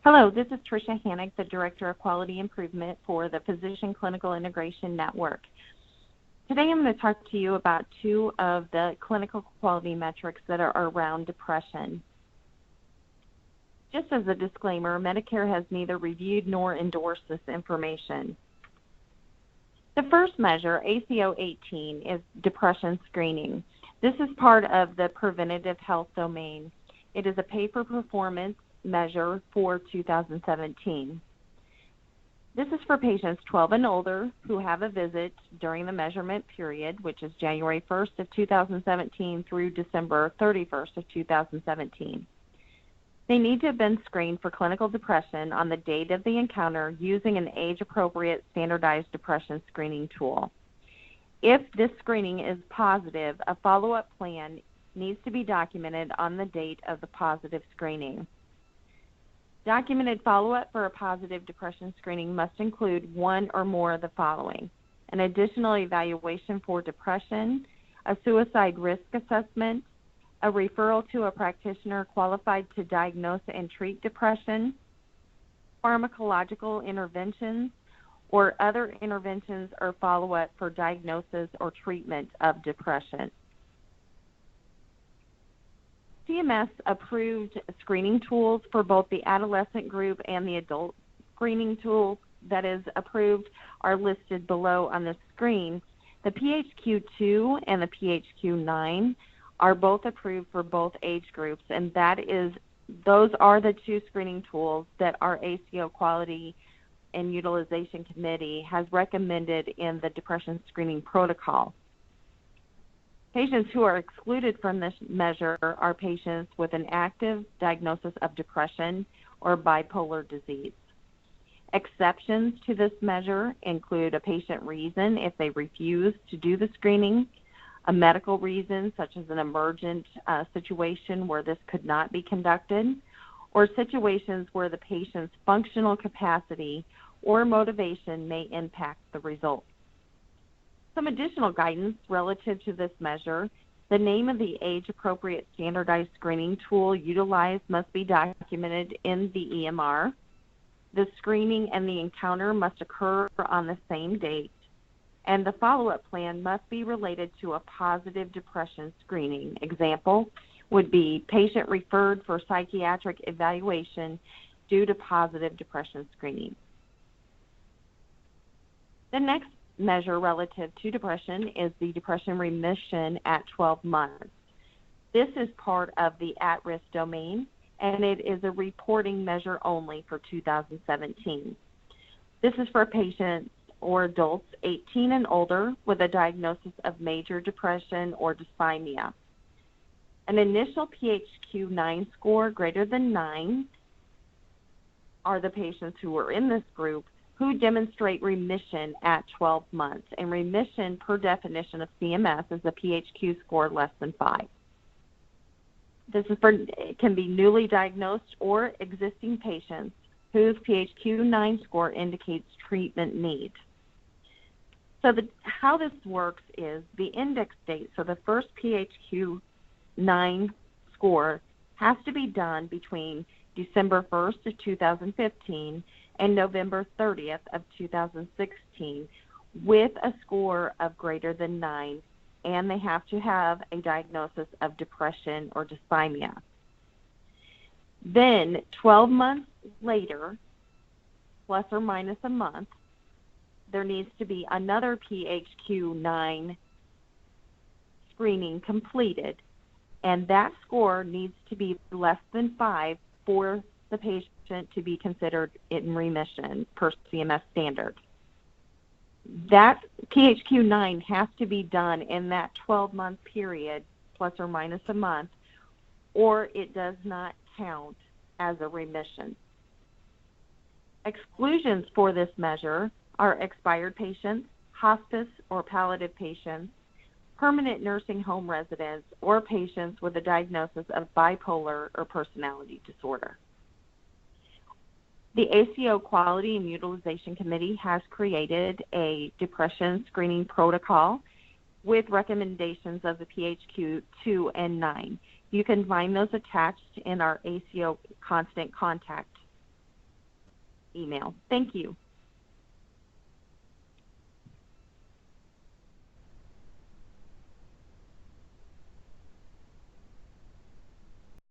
Hello, this is Tricia Hannick, the Director of Quality Improvement for the Physician Clinical Integration Network. Today I'm going to talk to you about two of the clinical quality metrics that are around depression. Just as a disclaimer, Medicare has neither reviewed nor endorsed this information. The first measure, ACO 18, is depression screening. This is part of the preventative health domain. It is a pay-for-performance measure for 2017. This is for patients 12 and older who have a visit during the measurement period, which is January 1st of 2017 through December 31st of 2017. They need to have been screened for clinical depression on the date of the encounter using an age-appropriate standardized depression screening tool. If this screening is positive, a follow-up plan needs to be documented on the date of the positive screening. Documented follow-up for a positive depression screening must include one or more of the following: an additional evaluation for depression, a suicide risk assessment, a referral to a practitioner qualified to diagnose and treat depression, pharmacological interventions, or other interventions or follow-up for diagnosis or treatment of depression. CMS approved screening tools for both the adolescent group and the adult screening tools that is approved are listed below on the screen. The PHQ-2 and the PHQ-9 are both approved for both age groups, and those are the two screening tools that our ACO Quality and Utilization Committee has recommended in the depression screening protocol. Patients who are excluded from this measure are patients with an active diagnosis of depression or bipolar disease. Exceptions to this measure include a patient reason if they refuse to do the screening, a medical reason such as an emergent situation where this could not be conducted, or situations where the patient's functional capacity or motivation may impact the results. Some additional guidance relative to this measure: the name of the age-appropriate standardized screening tool utilized must be documented in the EMR. The screening and the encounter must occur on the same date, and the follow-up plan must be related to a positive depression screening. Example would be patient referred for psychiatric evaluation due to positive depression screening. The next measure relative to depression is the depression remission at 12 months. This is part of the at-risk domain, and it is a reporting measure only for 2017. This is for patients or adults 18 and older with a diagnosis of major depression or dysthymia. An initial PHQ-9 score greater than 9 are the patients who are in this group who demonstrate remission at 12 months. And remission, per definition of CMS, is a PHQ score less than 5. This is it can be newly diagnosed or existing patients whose PHQ-9 score indicates treatment need. So how this works is the index date, so the first PHQ-9 score has to be done between December 1st of 2015 and November 30th of 2016 with a score of greater than 9, and they have to have a diagnosis of depression or dysthymia. Then 12 months later, plus or minus a month, there needs to be another PHQ-9 screening completed, and that score needs to be less than 5 for the patient to be considered in remission per CMS standards. That PHQ-9 has to be done in that 12-month period, plus or minus a month, or it does not count as a remission. Exclusions for this measure are expired patients, hospice or palliative patients, permanent nursing home residents, or patients with a diagnosis of bipolar or personality disorder. The ACO Quality and Utilization Committee has created a depression screening protocol with recommendations of the PHQ-2 and 9. You can find those attached in our ACO Constant Contact email. Thank you.